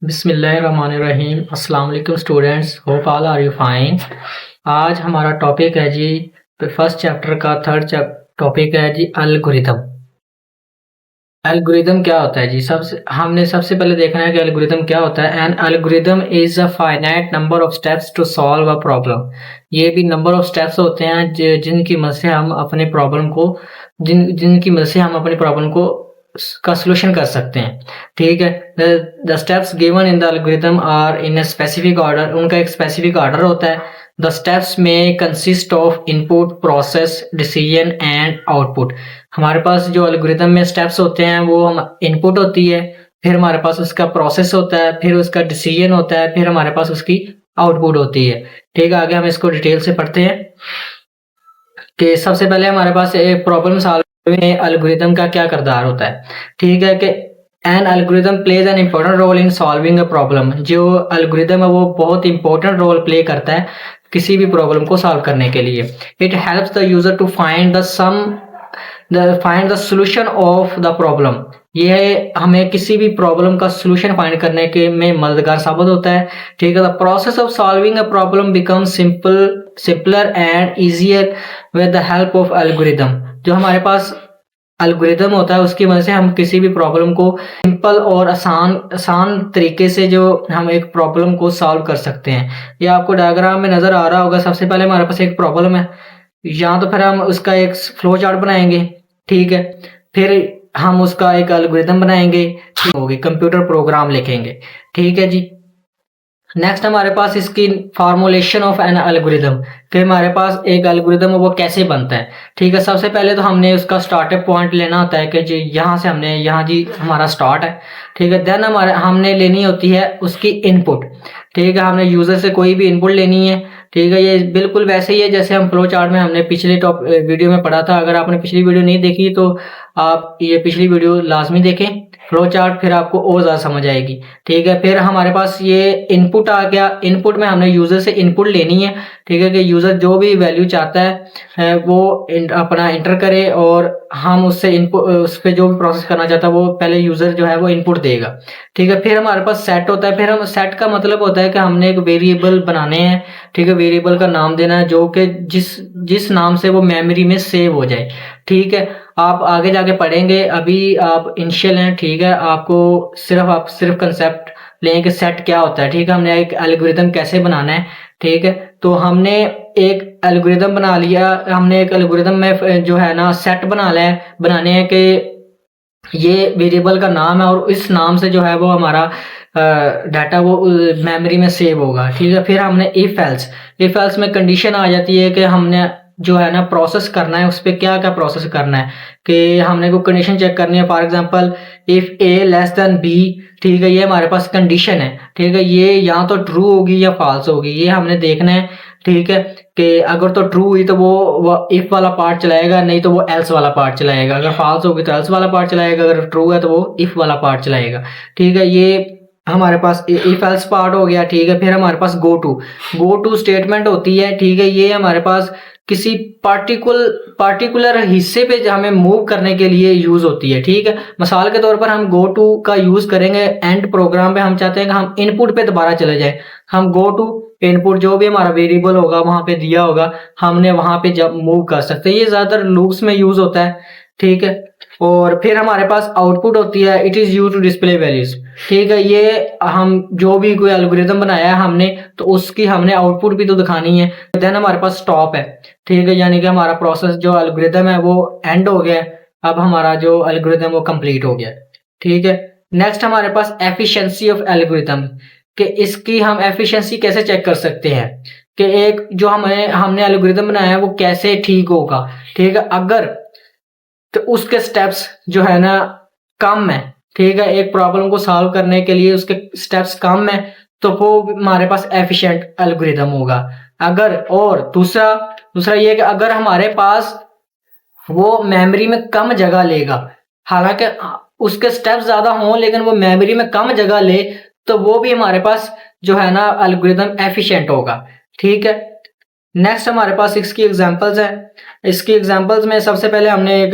बिस्मिल्लाहिर्रहमानिर्रहीम। अस्सलाम वालेकुम students, hope all are you fine. आज हमारा टॉपिक है जी फर्स्ट चैप्टर का थर्ड टॉपिक है जी एल्गोरिथम। एल्गोरिथम क्या होता है जी? सबसे पहले देखना है कि एल्गोरिथम क्या होता है। An algorithm is a finite number of steps to solve a problem. ये भी नंबर ऑफ स्टेप्स होते हैं जिनकी मदद से हम अपने प्रॉब्लम को जिनकी मदद से हम अपनी प्रॉब्लम को का सॉल्यूशन कर सकते हैं। ठीक है। The steps given in the algorithm are in a specific order. उनका एक स्पेसिफिक ऑर्डर होता है। द स्टेप्स में consist of input, process, decision and output. हमारे पास जो एल्गोरिथम में स्टेप्स होते हैं वो हम इनपुट होती है, फिर हमारे पास उसका प्रोसेस होता है, फिर उसका डिसीजन होता है, फिर हमारे पास उसकी आउटपुट होती है। ठीक है, आगे हम इसको डिटेल से पढ़ते हैं कि सबसे पहले हमारे पास एक प्रॉब्लम सॉल्विंग में एल्गोरिथम का क्या किरदार होता है। ठीक है कि an algorithm plays an important role in solving a problem. जो एल्गोरिथम है वो बहुत इंपॉर्टेंट रोल प्ले करता है किसी भी प्रॉब्लम को सॉल्व करने के लिए। It helps the user to find the solution of the problem. ये हमें किसी भी प्रॉब्लम का सोल्यूशन फाइंड करने के में मददगार साबित होता है। ठीक है, the process of solving a problem become simpler and easier with the help of algorithm. जो हमारे पास एल्गोरिथम होता है उसकी मदद से हम किसी भी प्रॉब्लम को सिंपल और आसान आसान तरीके से जो हम एक प्रॉब्लम को सॉल्व कर सकते हैं। ये आपको डायग्राम में नजर आ रहा होगा। सबसे पहले हमारे पास एक प्रॉब्लम है, या तो फिर हम उसका एक फ्लो चार्ट बनाएंगे। ठीक है, फिर हम उसका एक एल्गोरिथम बनाएंगे, ठीक होगी, कंप्यूटर प्रोग्राम लिखेंगे। ठीक है जी। नेक्स्ट हमारे पास इसकी फॉर्मुलेशन ऑफ एन एल्गोरिथम, कि हमारे पास एक एल्गोरिथम वो कैसे बनता है। ठीक है, सबसे पहले तो हमने उसका स्टार्टअप पॉइंट लेना होता है कि जी यहाँ से हमने यहाँ जी हमारा स्टार्ट है। ठीक है, देन हमने लेनी होती है उसकी इनपुट। ठीक है, हमने यूजर से कोई भी इनपुट लेनी है। ठीक है, ये बिल्कुल वैसे ही है जैसे हम फ्लो चार्ट में हमने पिछले वीडियो में पढ़ा था। अगर आपने पिछली वीडियो नहीं देखी तो आप ये पिछली वीडियो लाजमी देखें, फ्लो चार्ट, फिर आपको और ज़्यादा समझ आएगी। ठीक है, फिर हमारे पास ये इनपुट आ गया। इनपुट में हमने यूजर से इनपुट लेनी है। ठीक है, कि यूजर जो भी वैल्यू चाहता है वो अपना इंटर करे और हम उससे इनपुट उस पर जो भी प्रोसेस करना चाहता है वो पहले यूजर जो है वो इनपुट देगा। ठीक है, फिर हमारे पास सेट होता है। फिर हम सेट का मतलब होता है कि हमने एक वेरिएबल बनाने हैं। ठीक है, वेरिएबल का नाम देना है जो कि जिस जिस नाम से वो मेमोरी में सेव हो जाए। ठीक है, आप आगे जाके पढ़ेंगे, अभी आप इनिशियल हैं। ठीक है, आप सिर्फ कंसेप्ट लें कि सेट क्या होता है। ठीक है, हमने एक एल्गोरिथम कैसे बनाना है। ठीक है, तो हमने एक एल्गोरिथम बना लिया। हमने एक एल्गोरिथम में जो है ना सेट बनाने हैं कि ये वेरिएबल का नाम है और इस नाम से जो है वो हमारा डाटा वो मेमोरी में सेव होगा। ठीक है, फिर हमने इफ एल्स में कंडीशन आ जाती है कि हमने जो है ना प्रोसेस करना है, उस पर क्या क्या प्रोसेस करना है, कि हमने को कंडीशन चेक करनी है। For example if A less than B. ठीक है, ये हमारे पास कंडीशन है। ठीक है, ये या तो ट्रू होगी या फॉल्स होगी, ये हमने देखना है। ठीक है, कि अगर तो ट्रू हुई तो वो इफ वाला पार्ट चलाएगा, नहीं तो वो एल्स वाला पार्ट चलाएगा। अगर फॉल्स होगी तो एल्स वाला पार्ट चलाएगा, अगर ट्रू है तो वो इफ वाला पार्ट चलाएगा। ठीक है, ये हमारे पास इफ एल्स पार्ट हो गया। ठीक है, फिर हमारे पास गो टू स्टेटमेंट होती है। ठीक है, ये हमारे पास किसी पार्टिकुलर हिस्से पे हमें मूव करने के लिए यूज होती है। ठीक है, मिसाल के तौर पर हम गो टू का यूज करेंगे एंड प्रोग्राम पे। हम चाहते हैं कि हम इनपुट पे दोबारा चले जाए, हम गो टू इनपुट जो भी हमारा वेरिएबल होगा वहां पे दिया होगा, हमने वहां पे जब मूव कर सकते हैं। ये ज्यादातर लूप्स में यूज होता है। ठीक है, और फिर हमारे पास आउटपुट होती है, it is use to display values. ठीक है, ये हम जो भी कोई एल्गोरिथम बनाया है हमने, तो उसकी हमने आउटपुट भी तो दिखानी है। देन हमारे पास स्टॉप है। ठीक है, यानी कि हमारा प्रोसेस जो एल्गोरिथम है वो एंड हो गया है। अब हमारा जो एल्गोरिथम वो कंप्लीट हो गया है। ठीक है, नेक्स्ट हमारे पास एफिशिएंसी ऑफ एल्गोरिथम, कि इसकी हम एफिशिएंसी कैसे चेक कर सकते हैं, कि एक जो हमने एल्गोरिथम बनाया है वो कैसे ठीक होगा। ठीक है, अगर तो उसके स्टेप्स जो है ना कम है। ठीक है, एक प्रॉब्लम को सॉल्व करने के लिए उसके स्टेप्स कम है तो वो हमारे पास एफिशिएंट एल्गोरिथम होगा। अगर और दूसरा ये कि अगर हमारे पास वो मेमोरी में कम जगह लेगा, हालांकि उसके स्टेप्स ज्यादा हों लेकिन वो मेमोरी में कम जगह ले, तो वो भी हमारे पास जो है ना एल्गोरिथम एफिशिएंट होगा। ठीक है, नेक्स्ट हमारे पास इसकी एग्जांपल्स है। इसकी एग्जांपल्स में सबसे पहले हमने एक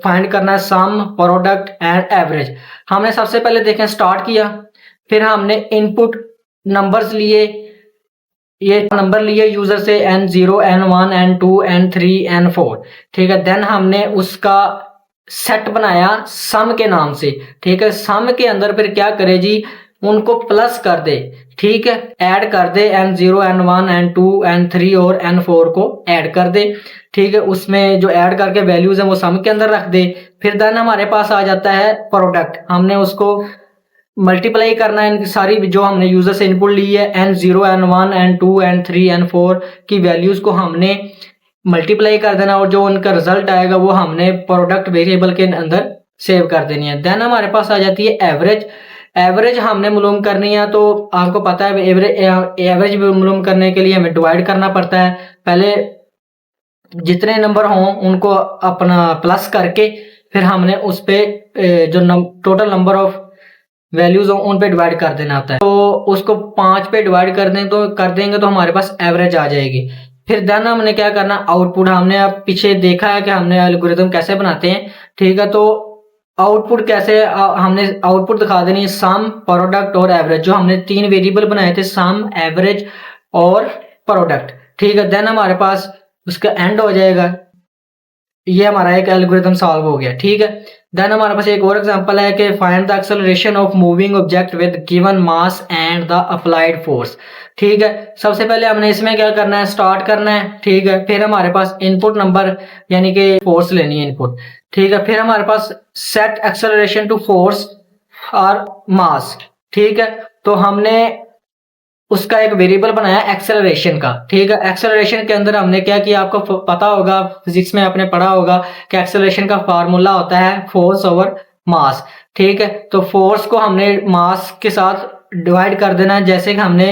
फाइंड करना है सम, प्रोडक्ट एंड एवरेज। हमने सबसे पहले देखें स्टार्ट किया, फिर हमने इनपुट नंबर्स लिए, ये नंबर लिए यूजर से n0 n1 n2 n3 n4, ठीक है। देन हमने उसका सेट बनाया सम के नाम से, ठीक है। सम के अंदर फिर क्या करे जी, उनको प्लस कर दे, ठीक है, ऐड कर दे, n0 n1 n2 n3 और n4 को ऐड कर दे, ठीक है। उसमें जो ऐड करके वैल्यूज है वो सम के अंदर रख दे। फिर देन हमारे पास आ जाता है प्रोडक्ट, हमने उसको मल्टीप्लाई करना है, इनकी सारी जो हमने यूजर से इनपुट ली है n0 n1 n2 n3 n4 की वैल्यूज को हमने मल्टीप्लाई कर देना, और जो उनका रिजल्ट आएगा वो हमने प्रोडक्ट वेरिएबल के अंदर सेव कर देनी है। देन हमारे पास आ जाती है एवरेज। एवरेज हमने मालूम करनी है, तो आपको पता है एवरेज मालूम करने के लिए हमें डिवाइड करना पड़ता है। पहले जितने नंबर हों उनको अपना प्लस करके फिर हमने उस पे जो टोटल नंबर ऑफ वैल्यूज हो उन पे डिवाइड कर देना होता है। तो उसको 5 पे डिवाइड कर देंगे तो हमारे पास एवरेज आ जाएगी। फिर देन हमने क्या करना, आउटपुट, हमने अब पीछे देखा है कि हमने एल्गोरिथम कैसे बनाते हैं, ठीक है। तो आउटपुट कैसे, हमने आउटपुट दिखा देनी है सम, प्रोडक्ट और एवरेज। जो हमने 3 वेरिएबल बनाए थे, सम, एवरेज और प्रोडक्ट, ठीक है। देन हमारे पास उसका एंड हो जाएगा। ये हमारा एक एल्गोरिथम सॉल्व हो गया, ठीक है। देन हमारे पास एक और एग्जांपल है कि find the acceleration of moving object with given mass and the applied force, ठीक है। सबसे पहले हमने इसमें क्या करना है, स्टार्ट करना है, ठीक है। फिर हमारे पास इनपुट नंबर यानी कि फोर्स लेनी है इनपुट, ठीक है। फिर हमारे पास सेट एक्सेलरेशन टू फोर्स और मास, ठीक है। तो हमने उसका एक वेरिएबल बनाया एक्सेलरेशन का, ठीक है। एक्सेलरेशन के अंदर हमने क्या किया, आपको पता होगा, फिजिक्स में आपने पढ़ा होगा कि एक्सेलरेशन का फार्मूला होता है फोर्स ओवर मास, ठीक है। तो फोर्स को हमने मास के साथ डिवाइड कर देना है, जैसे कि हमने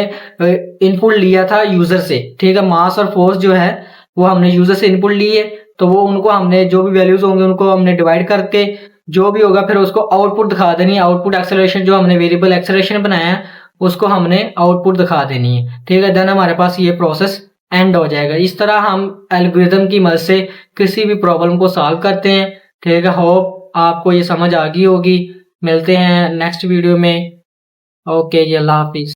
इनपुट लिया था यूजर से, ठीक है। मास और फोर्स जो है वो हमने यूजर से इनपुट लिए, तो वो उनको हमने जो भी वैल्यूज होंगे उनको हमने डिवाइड करके जो भी होगा फिर उसको आउटपुट दिखा देनी है। आउटपुट एक्सेलरेशन जो हमने वेरिएबल एक्सेलरेशन बनाया है उसको हमने आउटपुट दिखा देनी है, ठीक है। देन हमारे पास ये प्रोसेस एंड हो जाएगा। इस तरह हम एल्गोरिथम की मदद से किसी भी प्रॉब्लम को सॉल्व करते हैं, ठीक है। होप आपको ये समझ आ गई होगी। मिलते हैं नेक्स्ट वीडियो में। ओके जी, अल्लाह हाफिज।